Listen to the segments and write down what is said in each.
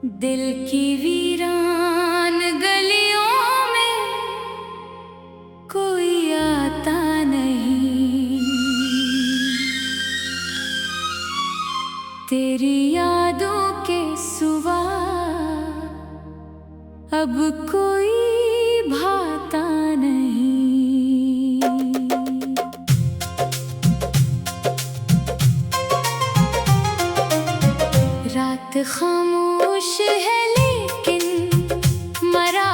दिल की वीरान गलियों में कोई आता नहीं, तेरी यादों के सिवा अब कोई भाता नहीं। रात खामोश है लेकिन मरा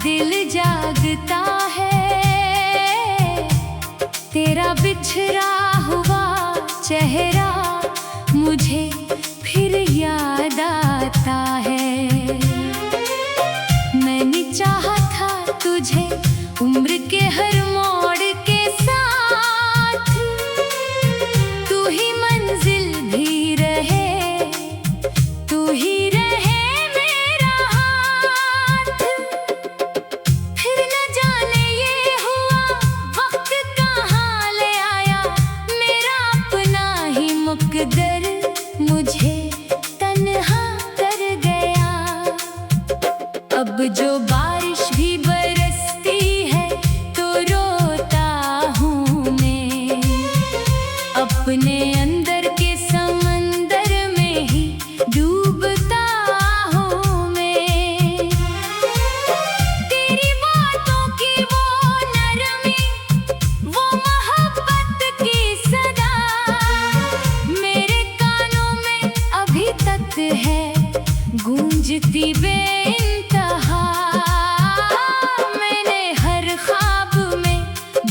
दिल जागता है, तेरा बिछड़ा हुआ चेहरा मुझे फिर याद आता है। मैंने चाहा था तुझे उम्र के हर मोड़ के साथ, तू ही मंजिल भी रहे, तू ही रहे मेरा हाथ। फिर न जाने ये हुआ वक्त कहाँ ले आया, मेरा अपना ही मुकद्दर मुझे तन्हा कर गया। अब जो बारिश भी बरसती है तो रोता हूँ मैं, अपने अंदर के समंदर में ही डूबता हूँ मैं। तेरी बातों की वो नरमी, वो मोहब्बत की सदा मेरे कानों में अभी तक है गूंजती बेइंतहा। मैंने हर ख्वाब में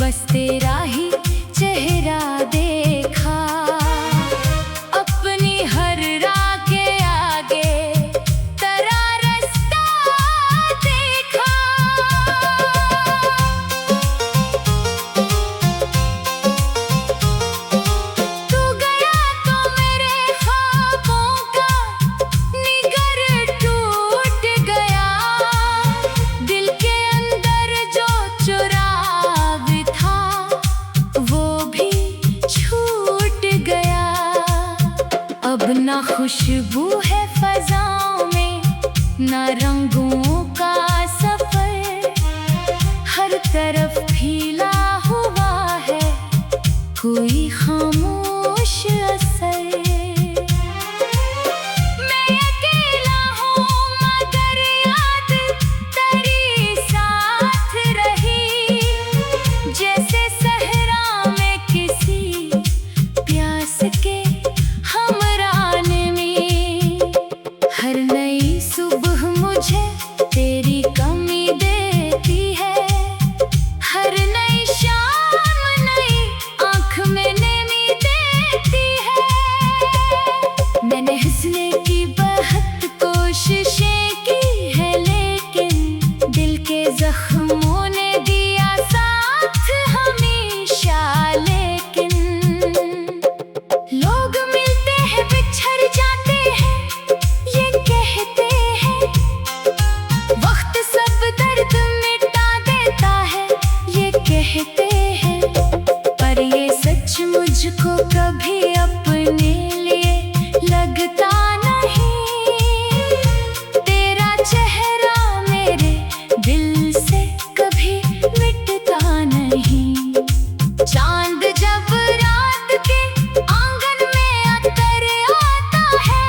बस तेरा ही चेहरा देखा, अपनी हर राह के आगे तेरा रास्ता देखा। तू गया तो मेरे ख्वाबों का निगर टूट गया, दिल के अंदर जो चुराव था वो भी छूट गया। अब ना खुशबू है फजाओं में, ना रंगों का सफर, हर तरफ फैला हुआ है कोई खामोश असर। मैं अकेला हूँ मगर याद तेरी साथ रही, जैसे सहरा में किसी प्यास के हमरान में। हर नई सुबह मुझे तेरी कमी देती है, हर नई शाम नई आँख में नमी देती है। मैंने हंसने की बहुत कोशिशें की है लेकिन दिल के जख्मों ने दिया साथ हमेशा। लेकिन लोग मिलते हैं बिछड़ जाते हैं, ये कहते हैं वक्त सब दर्द मिटा देता है, ये कहते हैं, पर ये सच मुझको कभी अपने लिए लगता नहीं। तेरा चेहरा मेरे दिल से कभी मिटता नहीं। चांद जब रात के आंगन में अतर आता है,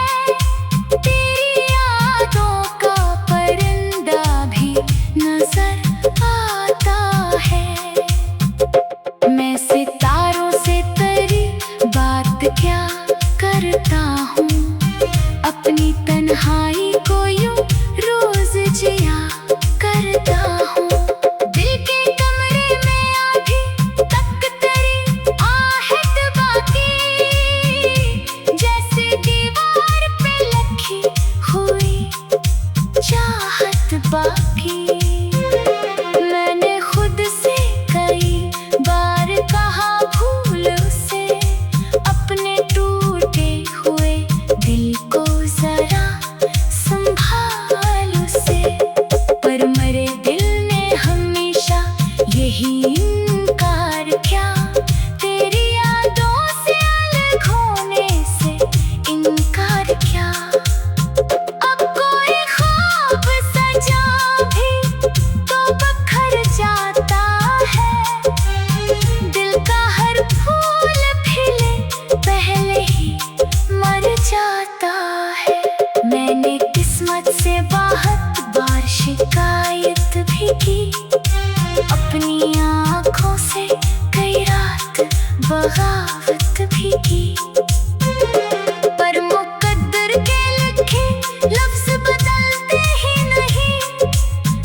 तेरी यादों का परिंदा भी नजर आता है। मैं सितारों से तेरी बात क्या करता हूँ, अपनी तन्हाई को यूं रोज जिया करता हूँ। दिल के कमरे में अभी तक तेरी आहट बाकी, जैसे दीवार पे लिखी हुई चाहत बाकी। मैंने खुद से कई बार कहा भूल उसे, अपने टूटे हुए दिल को जरा संभाल उसे, पर मेरे दिल ने हमेशा यही इनकार किया, तेरी यादों से अलग होने से इनकार किया। अब कोई रात भी की, अपनी आँखों से कई रात बगावत भी की। पर मुकद्दर के लिखे लफ्ज बदलते ही नहीं,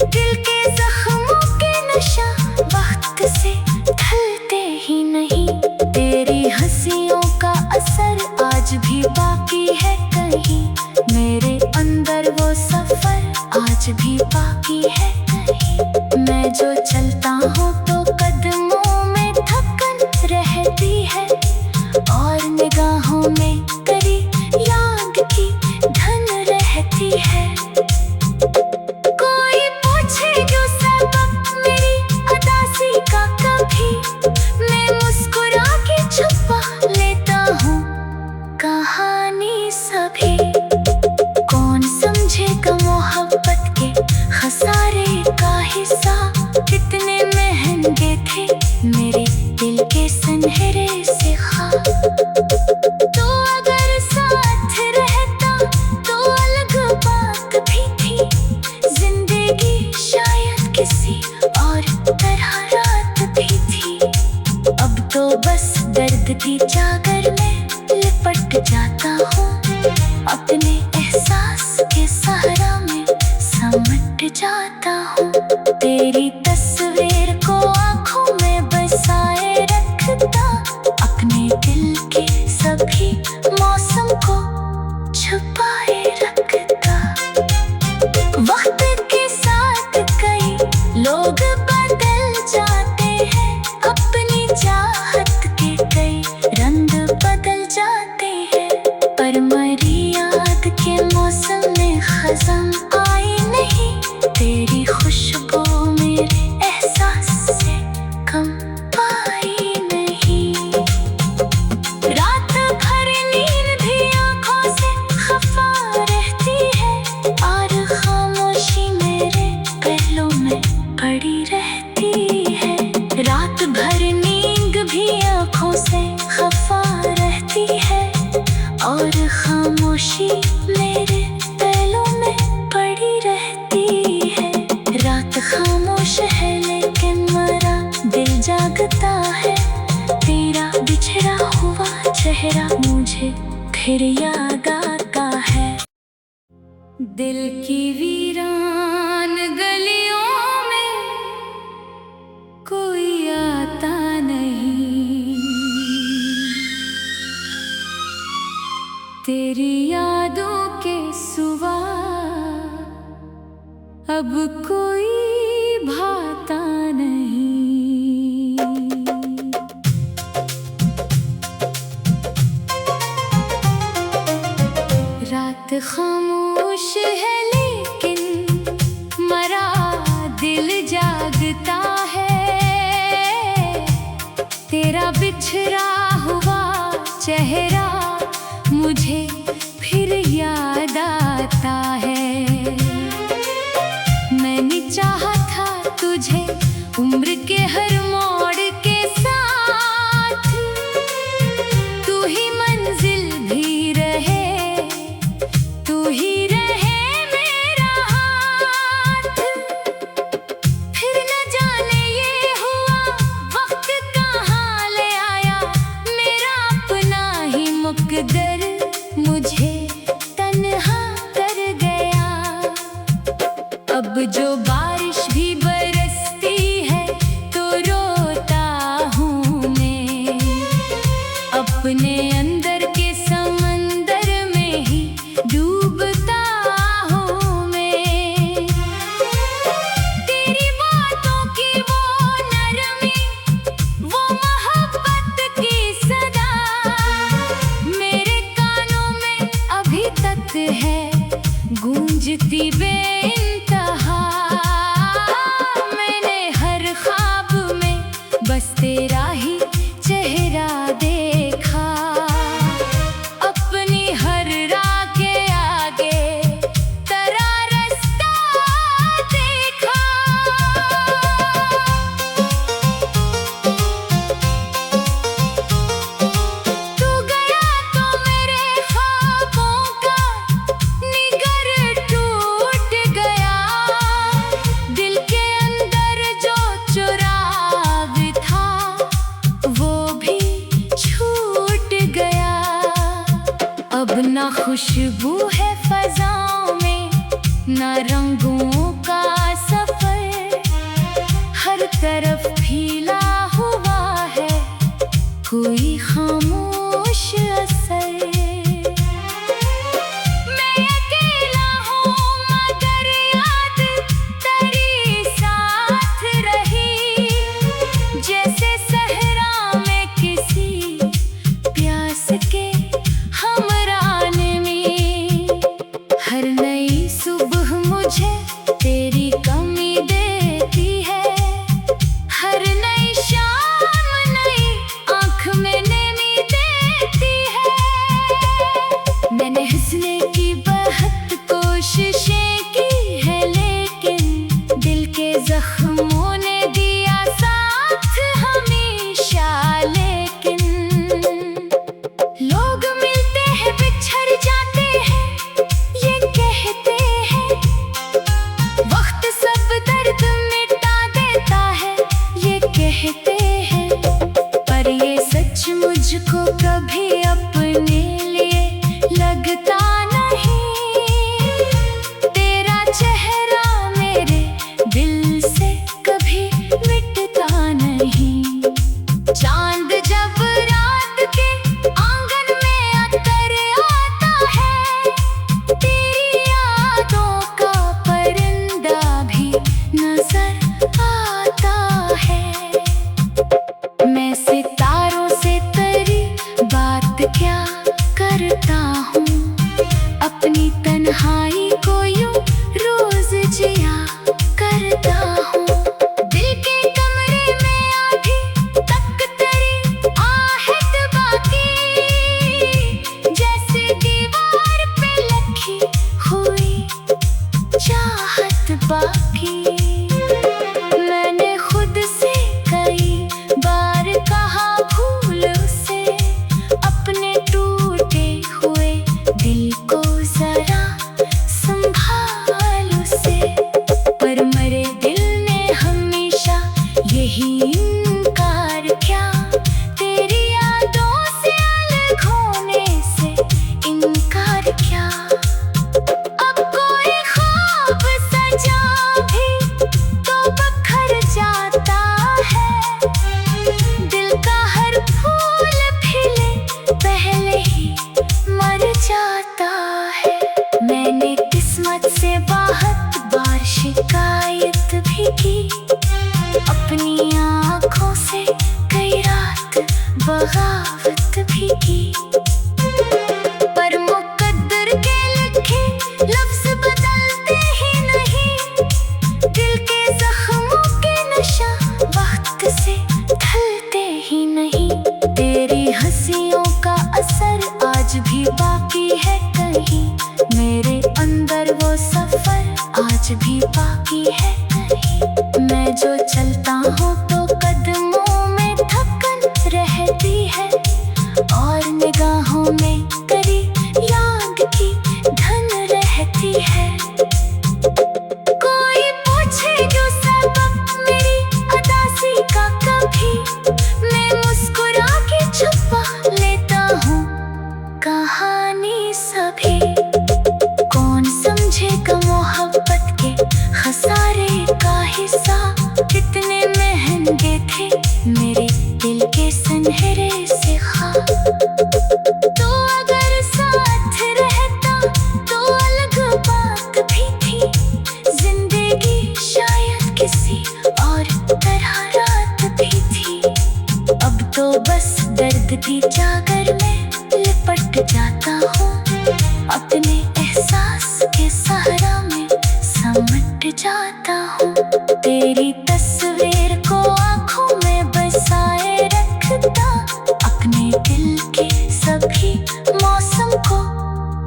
दिल के जख्मों के नशा वक्त से ढलते ही नहीं। तेरी हंसियों का असर आज भी बाकी है कहीं, मेरे अंदर वो सफर आज भी बाकी है कहीं। मैं जो चलता हूँ तो कदमों में थकन रहती है, और निगाहों में करी याद की धन रहती है। कोई पूछे क्यों सबब मेरी अदासी का, कभी मैं मुस्कुरा के छुपा लेता हूँ कहानी सभी। कौन समझेगा मोहब्बत के खसारे का हिस्सा, कितने महंगे थे मेरे दिल के सनहरे से ख्वाब। तो अगर साथ रहता तो अलग बात भी थी, जिंदगी शायद किसी और तरह रात भी थी। अब तो बस दर्द की चादर में लिपट जाता हूँ, अपने एहसास के सहारा में समट जाता हूँ। तेरी तस्वीर को आँखों में बसाए रखता, अपने दिल के सभी मौसम को छुपाए रखता। वक्त के साथ कई लोग बदल जाते हैं, अपनी चाहत के कई रंग बदल जाते हैं। पर मरी याद के मौसम में खज़ां आई नहीं, तेरी खुशबू मेरे एहसास से कम पाई नहीं। रात भर नींद भी आँखों से खफा रहती है, और खामोशी मेरे पहलू में पड़ी रहती है। रात भर नींद भी आँखों से खफा रहती है, और खामोशी मेरे पहलू में पड़ी रहती है। रात खामोश है लेकिन मेरा दिल जागता है, तेरा बिछड़ा हुआ चेहरा मुझे फिर याद आता है। दिल की वीरान गलियों में कोई आता नहीं, तेरी यादों के सिवा अब कोई भाता नहीं। रात खामोश है लेकिन मरा दिल जागता है, तेरा बिछड़ा हुआ चेहरा मुझे फिर याद आता है। मैंने चाहा था तुझे उम्र के हर मोड़ के साथ, तू ही मंजिल भी रहे, तू ही रहे मेरा हाथ। फिर न जाने ये हुआ वक्त कहाँ ले आया, मेरा अपना ही मुकद्दर मुझे तन्हा कर गया। अब जो बारिश भी बरसती है तो रोता हूँ मैं, अपने अंदर के समंदर में ही डूबता हूँ मैं। तेरी बातों की वो नरमी, वो मोहब्बत की सदा मेरे कानों में अभी तक है गूंजती बेइंतहा। मैंने हर ख्वाब में बस तेरा ही चेहरा देखा, अपनी हर राह के आगे तेरा रास्ता देखा। तू गया तो मेरे ख्वाबों का निगर टूट गया, खुशबू है फजाओं में, न रंगों का सफर, हर तरफ फैला हुआ है कोई खामोश असर। मैं अकेला हूँ मगर याद तेरी साथ रही, जैसे सहरा में किसी प्यास के हमरान में। हर नई सुबह मुझे तेरी कमी देती है, हर नई शाम नई आँख में नमी देती है। मैंने हंसने की बहुत कोशिशें की है, लेकिन दिल के जख्मों ने दिया साथ हमेशा। लेकिन लोग मिलते हैं बिछड़ जाते हैं, ये कहते हैं वक्त सब दर्द मिटा देता है, ये कहते हैं। पर ये सच मुझको कभी अपने लिए लगता नहीं, तेरा चेहरा मेरे दिल से कभी मिटता नहीं। चांद जब रात के आंगन में अतर आता है, तेरी यादों का परिंदा भी नजर आता है। मैं सितारों से तेरी बात क्या करता हूँ, अपनी तन्हाई को यूं रोज जिया करता हूँ। दिल के कमरे में अभी तक तेरी आहट बाकी, जैसे दीवार पे लिखी हुई चाहत बाकी। मैंने खुद से कई बार कहा भूल उसे, अपने टूटे हुए दिल को जरा संभाल उसे। पर मेरे दिल ने हमेशा यही इनकार किया, तेरी यादों से अलग होने से इनकार किया। अब कोई ख्वाब सजा भी तो बखर जाता है, दिल का हर फूल खिले पहले ही मर जाता है। मैंने किस्मत से बहुत बार शिकायत भी की, अपनी आँखों से कई रात बगावत भी की। पर मुकद्दर के लिखे लफ्ज बदलते ही नहीं, दिल के जख्मों के नशा वक्त से ढलते ही नहीं। तेरी हंसियों का असर आज भी बाकी है कहीं, मेरे अंदर वो सफर आज भी बाकी है कहीं। मैं जो चलता हूँ तो कदमों में थकन रहती है, और निगाहों में तेरी याद की धन रहती है। कोई पूछे जो सबब मेरी अदासी का, कभी मैं मुस्कुरा के छुपा लेता हूँ कहानी सभी। कौन समझेगा मोहब्बत के खसारे का हिस्सा, कितने महंगे थे मेरे दिल के सुनहरे से ख्वाब। तो अगर साथ रहता तो अलग बात भी थी, जिंदगी शायद किसी और तरह रात भी थी। अब तो बस दर्द की चादर में लिपट जाता हूँ, अपने एहसास के सहारा में समट जाता हूँ। तेरी तस्वीर को आँखों में बसाए रखता, अपने दिल के सभी मौसम को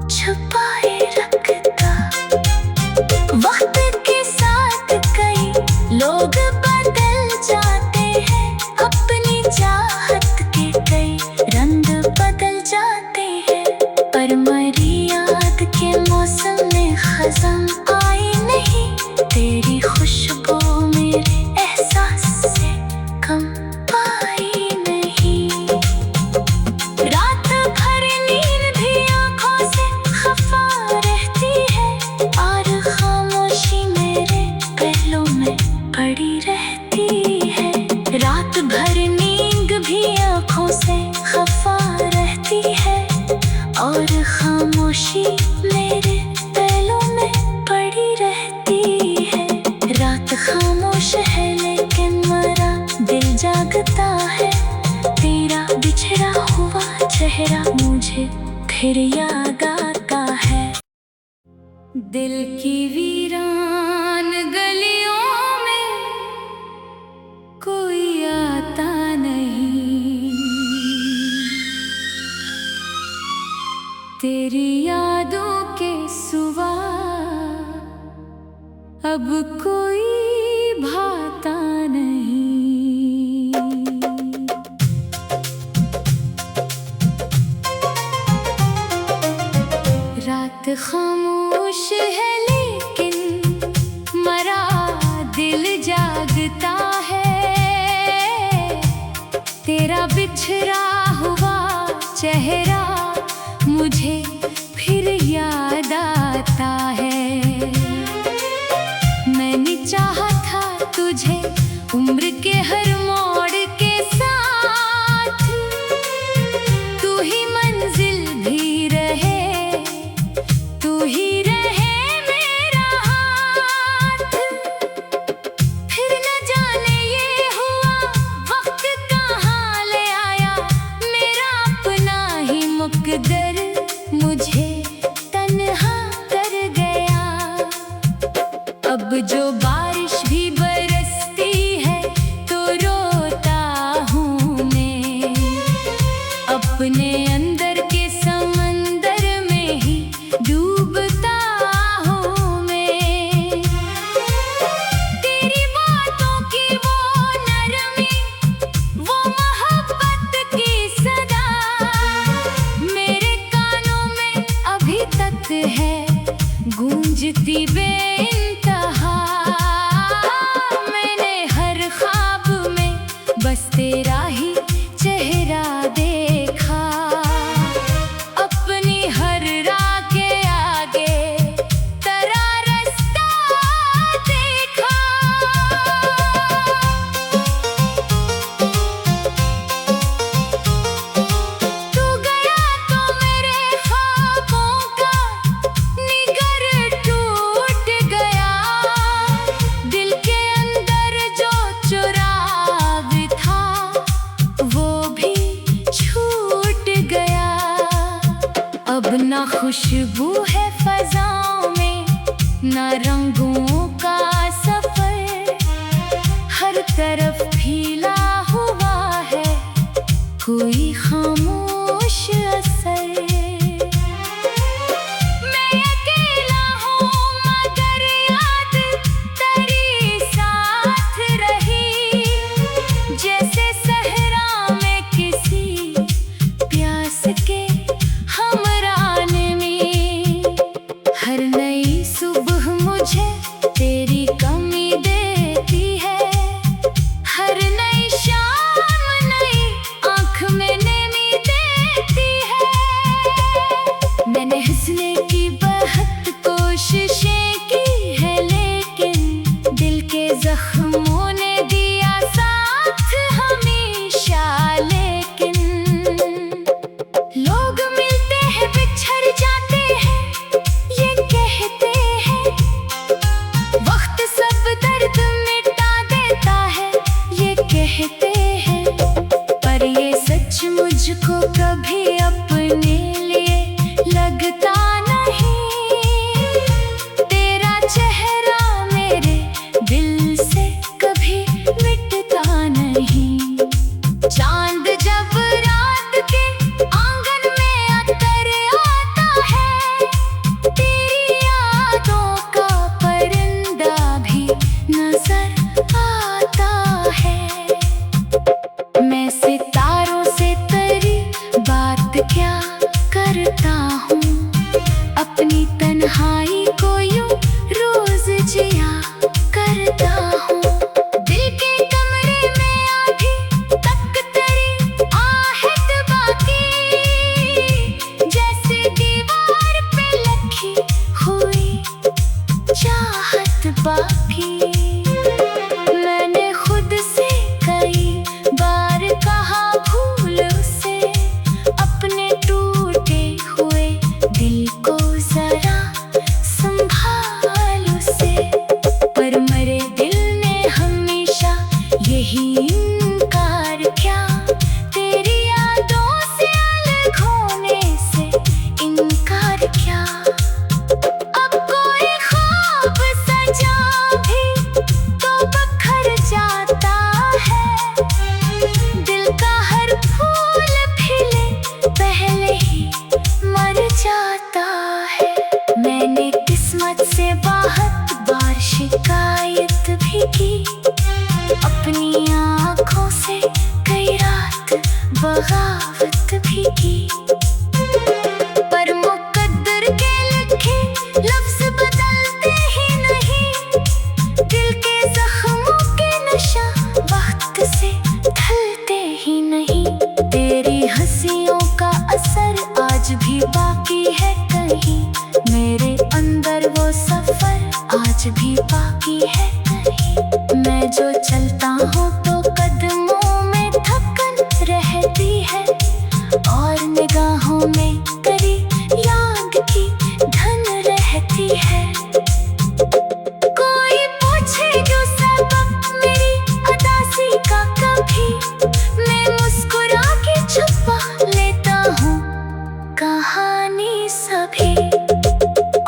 छुपाए रखता। वक्त के साथ कई लोग बदल जाते हैं, अपनी चाहत के कई रंग बदल जाते हैं। पर मेरी याद के मौसम में खज़ां आई नहीं, तेरी खुशबू मेरे एहसास से कम पाई नहीं। रात भर नींद भी आँखों से चेहरा मुझे फिर याद आता है। दिल की वीरान गलियों में कोई आता नहीं, तेरी यादों के सिवा अब कोई भाता नहीं। रात खामोश है लेकिन मरा दिल जागता है, तेरा बिछड़ा हुआ चेहरा मुझे फिर याद आता है। मैंने चाहा था तुझे उम्र के हर मोड़ के साथ, तू ही मंजिल भी रहे, तू ही रहे मेरा हाथ। फिर न जाने ये हुआ वक्त कहाँ ले आया, मेरा अपना ही मुकद्दर मुझे तन्हा कर गया। अब जो बारिश भी बरसती है तो रोता हूँ मैं, अपने अंदर के समंदर में ही डूबता हूँ मैं। तेरी बातों की वो नरमी, वो मोहब्बत की सदा मेरे कानों में अभी तक है गूंजती बेइंतहा। मैंने हर ख्वाब में बस तेरा ही चेहरा देखा, अपनी हर राह के आगे तेरा रास्ता देखा। तू गया तो मेरे ख्वाबों का निगर टूट गया, दिल के अंदर जो चुराग था वो भी छूट गया। अब ना खुशबू है फज़ाओं में, ना रंगों का सफर, हर तरफ फैला हुआ है कोई खामोश असर। मैं अकेला हूँ मगर याद तेरी साथ रही, जैसे सहरा में किसी प्यास के हमरान में। हर नई सुबह मुझे तेरी कमी देती है, हर नई शाम नई आँख में नमी देती है। मैंने हंसने की बहुत कोशिशें की है लेकिन दिल के जख्मों ने दिया साथ हमेशा। लेकिन लोग मिलते हैं बिछड़ जाते हैं, ये कहते हैं वक्त सब दर्द मिटा देता है, ये कहते हैं। पर ये सच मुझको कभी अपने लिए लगता नहीं, तेरा चेहरा मेरे दिल से कभी मिटता नहीं। चांद जब रात के आंगन में अतर आता है, तेरी यादों का परिंदा भी नजर आता है। मैं सितारों से तेरी बात क्या करता हूँ, अपनी तन्हाई को यूं रोज जिया करता हूँ। दिल के कमरे में अभी तक तेरी आहट बाकी, जैसे दीवार पे लिखी हुई चाहत बाकी। मैंने खुद से कई बार कहा भूल उसे, अपने टूटे हुए दिल को जरा संभाल उसे। पर मेरे दिल ने हमेशा यही इनकार किया, तेरी यादों से अलग हो वो सफर आज भी बाकी है कहीं। मैं जो चलता हूँ तो कदमों में थकन रहती है, और निगाहों में तेरी याद की धन रहती है। कोई पूछे जो सबब मेरी उदासी का, कभी मैं मुस्कुरा के छुपा लेता हूँ कहानी सभी।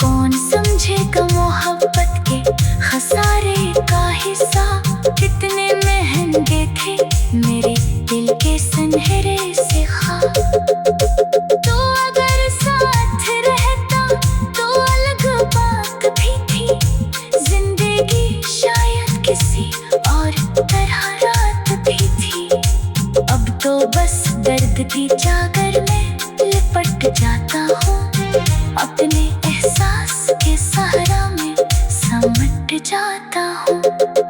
कौन समझेगा मोहब्बत के खसारे का हिस्सा, कितने महंगे थे मेरे दिल के सुनहरे से ख्वाब। तो अगर साथ रहता तो अलग बात भी थी, जिंदगी शायद किसी और तरह रात भी थी। अब तो बस दर्द की चादर में लिपट जाता हूँ, अपने एहसास के सहारा में समट जाता हूँ।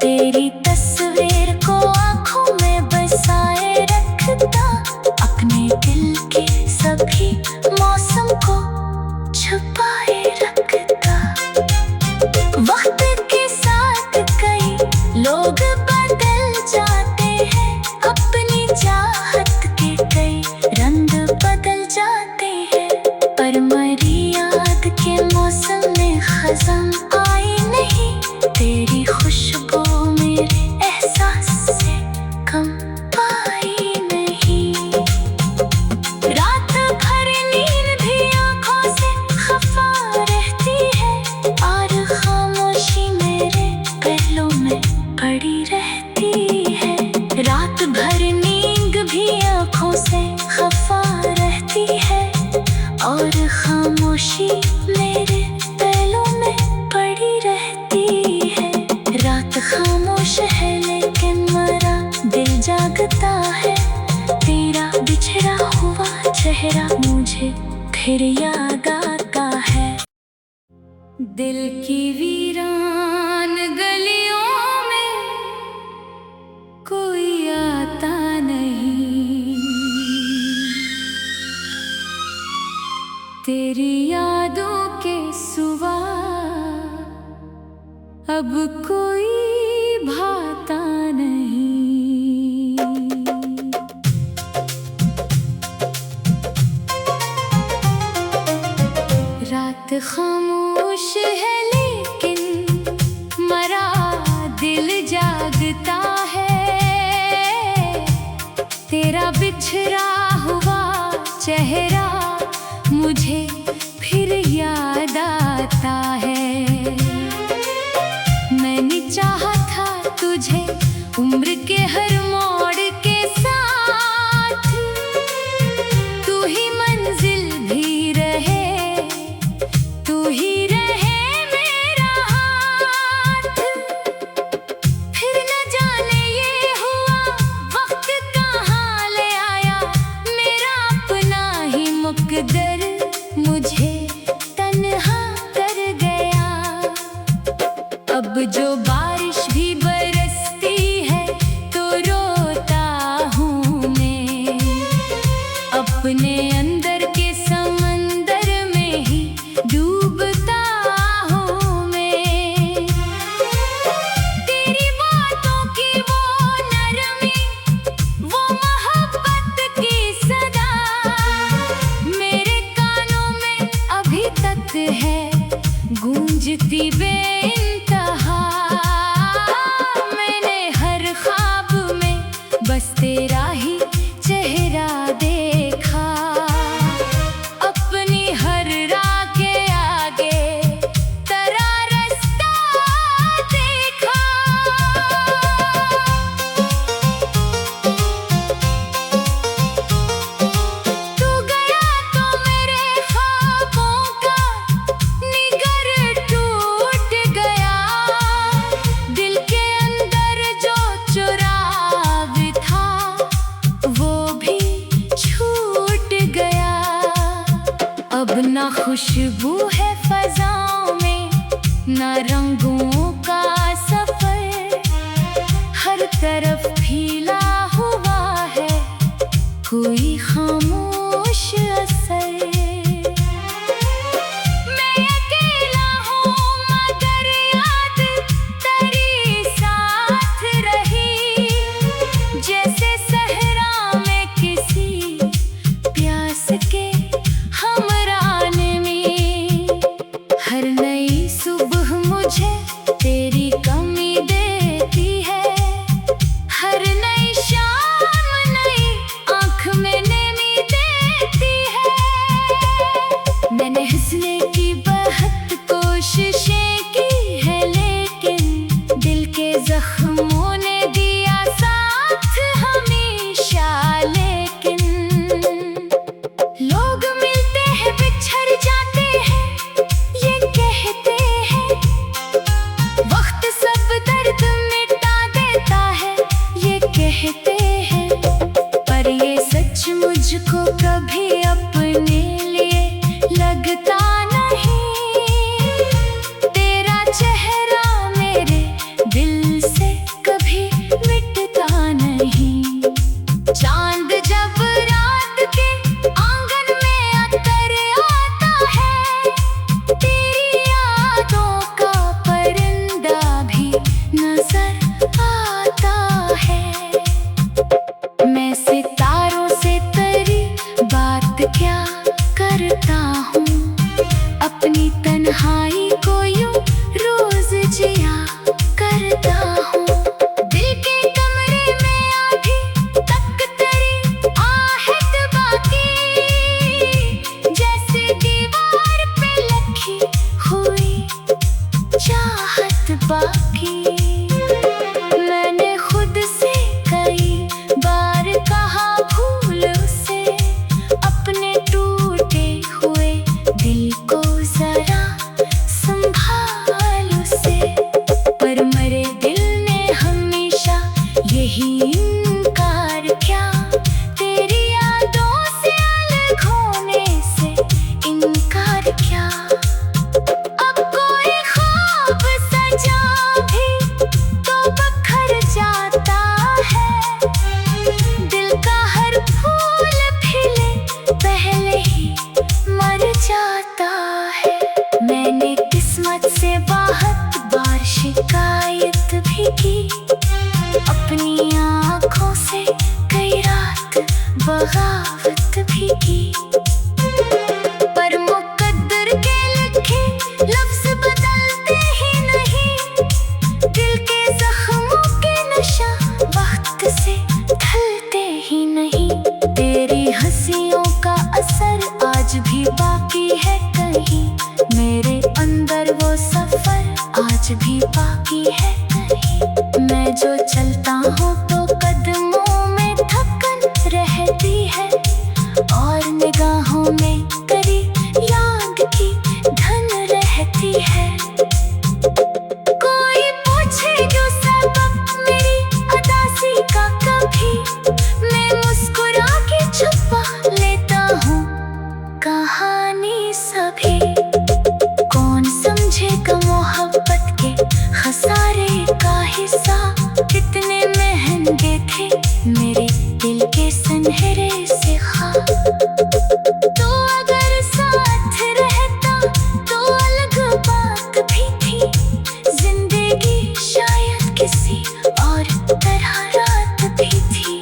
तेरी तस्वीर को आँखों में बसाए रखता, अपने दिल के सभी मौसम को छुपाए रखता। वक्त के साथ कई लोग बदल जाते हैं, अपनी चाहत के कई रंग बदल जाते हैं, पर मेरी याद के मौसम में खज़ां आई नहीं। तेरी खुशबू मेरे एहसास से कम पाई नहीं। रात भर नींद भी आँखों से खफा रहती है, और खामोशी मेरे पहलू में पड़ी रहती है। रात भर नींद भी आँखों से खफा रहती है, और खामोशी मेरे पहलू में पड़ी रहती है। रात खामोश है लेकिन मेरा दिल जागता है, तेरा बिछड़ा हुआ चेहरा मुझे फिर याद आता है। दिल की वीरान गलियों में कोई आता नहीं, तेरी यादों के सिवा अब कोई भाता नहीं। रात खामोश है लेकिन मरा दिल जागता है, तेरा बिछड़ा हुआ चेहरा मुझे फिर याद आता है। मैंने चाहा था तुझे उम्र के हर मोड़ के साथ, तू ही मंजिल भी रहे, तू ही रहे मेरा हाथ। फिर न जाने ये हुआ वक्त कहाँ ले आया, मेरा अपना ही मुकद्दर मुझे तन्हा कर गया। अब जो बारिश भी बरसती है तो रोता हूँ मैं, अपने अंदर के समंदर में ही डूबता हूँ मैं। तेरी बातों की वो नरमी, वो मोहब्बत की सदा मेरे कानों में अभी तक है गूंजती बेइंतहा। मैंने हर ख्वाब में बस तेरा ही चेहरा देखा, अपनी हर राह के आगे तेरा रास्ता देखा। तू गया तो मेरे ख्वाबों का निगर टूट गया, दिल के अंदर जो चुराव था वो भी छूट गया। अब ना खुशबू है फज़ाओं में, ना रंगों का सफर, हर तरफ फैला हुआ है कोई खामोश असर। मैं अकेला हूँ मुझे तेरी कमी देती है। हर नई शाम नई आँख में नमी देती है। मैंने हंसने की बहुत कोशिशें की है, लेकिन दिल के जख्मों ने दिया साथ हमेशा। लेकिन लोग मिलते हैं बिछड़ जाते हैं, ये कहते हैं वक्त सब दर्द मिटा देता है, ये कहते हैं। पर ये सच मुझको कभी अपने लिए लगता नहीं। तेरा चेहरा मेरे दिल से कभी मिटता नहीं। चांद जब रात के आंगन में अतर आता है, तेरी यादों का परिंदा भी नजर आता है। मैं सितारों से तेरी बात क्या करता हूँ, अपनी तन्हाई को यूं रोज जिया करता हूँ। दिल के कमरे में अभी तक तेरी आहट बाकी, जैसे दीवार पे लिखी हुई चाहत बाकी। मैंने खुद से कई बार कहा भूल उसे, अपने टूटे हुए दिल को जरा संभाल उसे। पर मेरे दिल ने हमेशा यही इनकार किया, तेरी यादों से अलग होने से इनकार किया। अब कोई ख्वाब सजा भी तो बखर जाता है, दिल का हर फूल खिले पहले ही मर जाता है। मैंने किस्मत से बहुत बार शिकायत भी की, अपनी आँखों से कई रात बगावत भी की। पर मुकद्दर के लिखे लफ्ज बदलते ही नहीं, दिल के जख्मों के नशा वक्त से ढलते ही नहीं। तेरी हंसियों का असर आज भी बाकी है कहीं, मेरे अंदर वो सफर आज भी बाकी है कहीं। मैं जो चलता हूँ तो कदमों में थकन रहती है, और निगाहों में तेरी याद की धन रहती है। कोई पूछे क्यों सबब मेरी उदासी का, कभी मैं मुस्कुरा के छुपा लेता हूँ कहानी सभी। कौन समझेगा मोहब्बत के खसारे का हिस्सा, कितने महंगे थे मेरे दिल के सुनहरे से ख्वाब। तो अगर साथ रहता तो अलग बात भी थी, जिंदगी शायद किसी और तरह रात भी थी।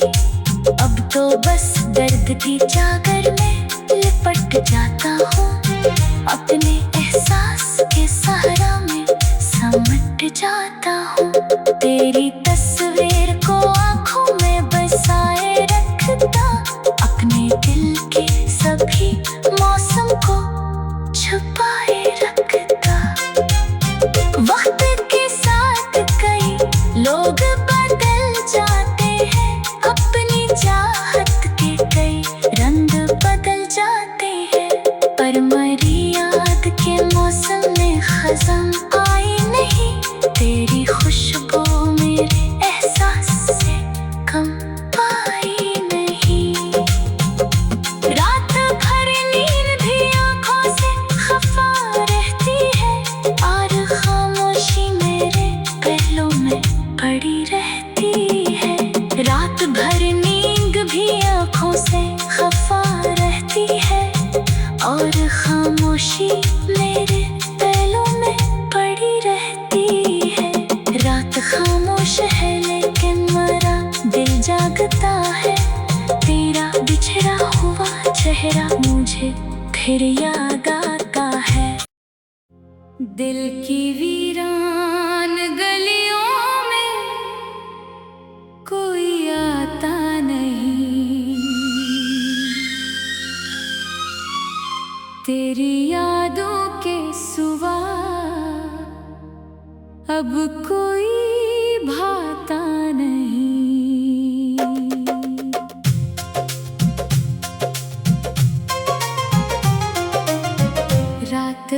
अब तो बस दर्द की चादर में लिपट जाता हूँ, अपने एहसास के सहारा में समट जाता हूँ। तेरी तस्वीर को आँखों में बसाए रखता, अपने दिल के सभी मौसम को छुपाए रखता। वक्त के साथ कई लोग बदल जाते हैं, अपनी चाहत के कई रंग बदल जाते हैं। पर मेरी याद के मौसम में खज़ां आई नहीं, तेरी खुशबू मेरे एहसास से कम पाई नहीं। रात भर नींद भी आँखों से खफा रहती है, और खामोशी मेरे पहलू में पड़ी रहती है। रात भर नींद भी आँखों से खफा रहती है, और खामोशी मेरे पहलू में पड़ी रहती है। रात खामोश है लेकिन मेरा दिल जागता है, तेरा बिछड़ा हुआ चेहरा मुझे फिर याद आता है। दिल की वीरान तेरी यादों के सिवा अब कोई भाता नहीं। रात